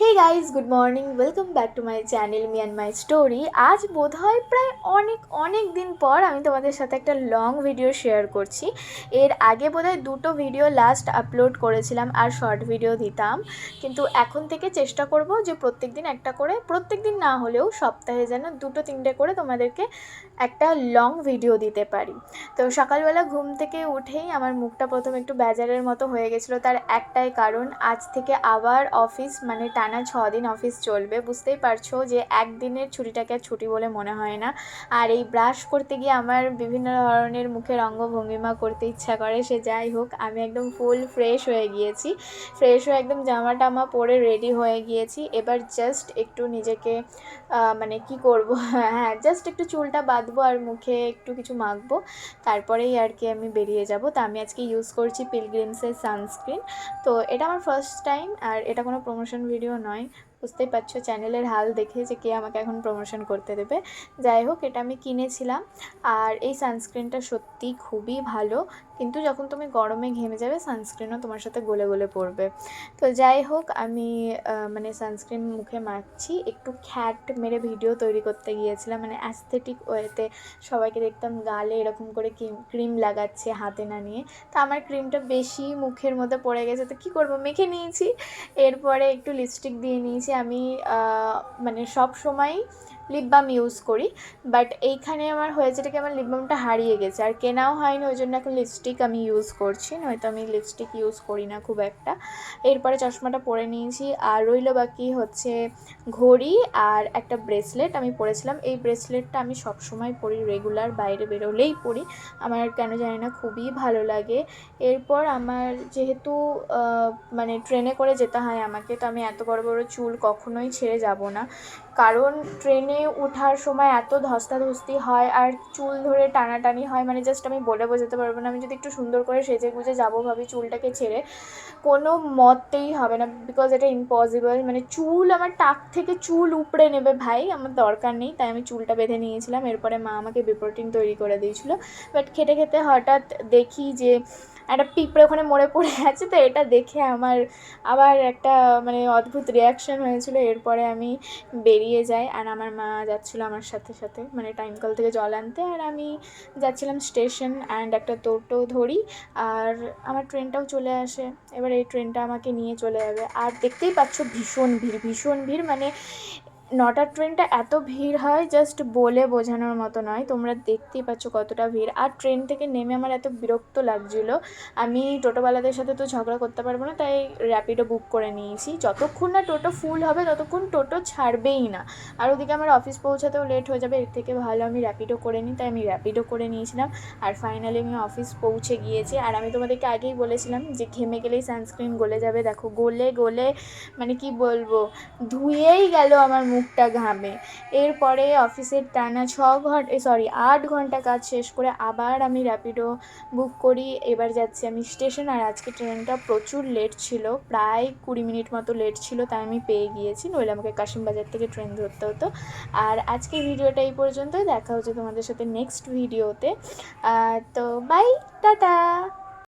Hey guys, good morning, welcome back to my channel me and my story. আজ বোধহয় প্রায় অনেক দিন পর আমি তোমাদের সাথে একটা লং ভিডিও শেয়ার করছি। এর আগে বোধহয় দুটো ভিডিও লাস্ট আপলোড করেছিলাম আর শর্ট ভিডিও দিতাম, কিন্তু এখন থেকে চেষ্টা করব যে প্রত্যেক দিন একটা করে, প্রত্যেক দিন না হলেও সপ্তাহে যেন দুটো তিনটে করে তোমাদেরকে একটা লং ভিডিও দিতে পারি। তো সকালবেলা ঘুম থেকে উঠেই আমার মুখটা প্রথম একটু বেজারের মতো হয়ে গেছিলো। তার একটাই কারণ, আজ থেকে আবার অফিস, মানে টানা 6 দিন অফিস চলবে। বুঝতেই পারছো যে একদিনের ছুটিটাকে আর ছুটি বলে মনে হয় না। আর এই ব্রাশ করতে গিয়ে আমার বিভিন্ন ধরনের মুখের অঙ্গভঙ্গিমা করতে ইচ্ছা করে। সে যাই হোক, আমি একদম ফুল ফ্রেশ হয়ে গিয়েছি। ফ্রেশ হয়ে একদম জামা টামা পরে রেডি হয়ে গিয়েছি। এবার জাস্ট একটু নিজেকে মানে কি করব, হ্যাঁ, জাস্ট একটু চুলটা বাঁধবো আর মুখে একটু কিছু মাখবো, তারপরেই আর কি আমি বেরিয়ে যাব। তো আমি আজকে ইউজ করছি পিলগ্রিমসের সানস্ক্রিন। তো এটা আমার ফার্স্ট টাইম, আর এটা কোনো প্রমোশন ভিডিও নয়। বুঝতেই পারছো চ্যানেলের হাল দেখে যে কে আমাকে এখন প্রমোশন করতে দেবে। যাই হোক, এটা আমি কিনেছিলাম। আর এই সানস্ক্রিনটা সত্যি খুবই ভালো, কিন্তু যখন তুমি গরমে ঘেমে যাবে সানস্ক্রিনও তোমার সাথে গলে গলে পড়বে। তো যাই হোক, আমি মানে সানস্ক্রিন মুখে মাখছি। একটু খ্যাট মেরে ভিডিও তৈরি করতে গিয়েছিলাম, মানে অ্যাস্থেটিক ওয়েতে। সবাইকে দেখতাম গালে এরকম করে ক্রিম লাগাচ্ছে হাতে না নিয়ে। তো আমার ক্রিমটা বেশি মুখের মধ্যে পড়ে গেছে, তো কী করবো, মেখে নিয়েছি। এরপরে একটু লিপস্টিক দিয়ে নিয়েছি। আমি মানে সব সময়ই লিপ বাম ইউজ করি, বাট এইখানে আমার হয়েছে কি, আমার লিপ বামটা হারিয়ে গেছে আর কেনাও হয়নি, ওই জন্য এখন লিপস্টিক আমি ইউজ করছি, নয়তো আমি লিপস্টিক ইউজ করি না খুব একটা। এরপরে চশমাটা পরে নিয়েছি, আর রইল বাকি হচ্ছে ঘড়ি আর একটা ব্রেসলেট আমি পরেছিলাম। এই ব্রেসলেটটা আমি সবসময় পরি, রেগুলার বাইরে বেরোলেই পরি, আমার কেন জানি না খুবই ভালো লাগে। এরপর আমার যেহেতু মানে ট্রেনে করে যেতে হয় আমাকে, তো আমি এত বড় বড় চুল কখনোই ছেড়ে যাব না, কারণ ট্রেনে ওঠার সময় এত ধস্তাধস্তি হয় আর চুল ধরে টানাটানি হয়, মানে জাস্ট আমি বলে বোঝাতে পারবো না। আমি যদি একটু সুন্দর করে সেজে গুজে যাবো ভাবি চুলটাকে ছেড়ে, কোনো মতেই হবে না, বিকজ এটা ইম্পসিবল। মানে চুল আমার টাক থেকে চুল উপড়ে নেবে ভাই, আমার দরকার নেই, তাই আমি চুলটা বেঁধে নিয়েছিলাম। এরপরে মা আমাকে বিপ্রোটিন তৈরি করে দিয়েছিলো, বাট খেতে খেতে হঠাৎ দেখি যে একটা পিঁপড়ে ওখানে মরে পড়ে আছে। তো এটা দেখে আমার আবার একটা মানে অদ্ভুত রিয়াকশান হয়েছিল। এরপরে আমি বেরিয়ে যাই, আর আমার মা যাচ্ছিলো আমার সাথে সাথে, মানে টাইম কল থেকে জল আনতে, আর আমি যাচ্ছিলাম স্টেশন অ্যান্ড একটা টোটো ধরি, আর আমার ট্রেনটাও চলে আসে। এবার এই ট্রেনটা আমাকে নিয়ে চলে যাবে, আর দেখতেই পাচ্ছ ভীষণ ভিড়, ভীষণ ভিড়। মানে 9টার ট্রেনটা এত ভিড় হয় জাস্ট বলে বোঝানোর মতো নয়, তোমরা দেখতেই পাচ্ছ কতটা ভিড়। আর ট্রেন থেকে নেমে আমার এত বিরক্ত লাগছিলো, আমি টোটোওয়ালাদের সাথে তো ঝগড়া করতে পারবো না, তাই র্যাপিডো বুক করে নিয়েছি। যতক্ষণ না টোটো ফুল হবে ততক্ষণ টোটো ছাড়বেই না, আর ওদিকে আমার অফিস পৌঁছাতেও লেট হয়ে যাবে। এর থেকে ভালো আমি র্যাপিডো করে নিই, তাই আমি র্যাপিডো করে নিয়েছিলাম। আর ফাইনালি আমি অফিস পৌঁছে গিয়েছি। আর আমি তোমাদেরকে আগেই বলেছিলাম যে ঘেমে গেলেই সানস্ক্রিন গলে যাবে, দেখো গলে গলে মানে কি বলবো, ধুয়েই গেল আমার মুখটা ঘামে। এরপরে অফিসের টানা 8 ঘন্টা কাজ শেষ করে আবার আমি র্যাপিডো বুক করি। এবার যাচ্ছি আমি স্টেশন, আর আজকে ট্রেনটা প্রচুর লেট ছিল, প্রায় 20 মিনিট মতো লেট ছিল, তাই আমি পেয়ে গিয়েছি, নইলে আমাকে কাশিমবাজার থেকে ট্রেন ধরতে হতো। আর আজকের ভিডিওটা এই পর্যন্তই, দেখা হচ্ছে তোমাদের সাথে নেক্সট ভিডিওতে। তো বাই, টাটা।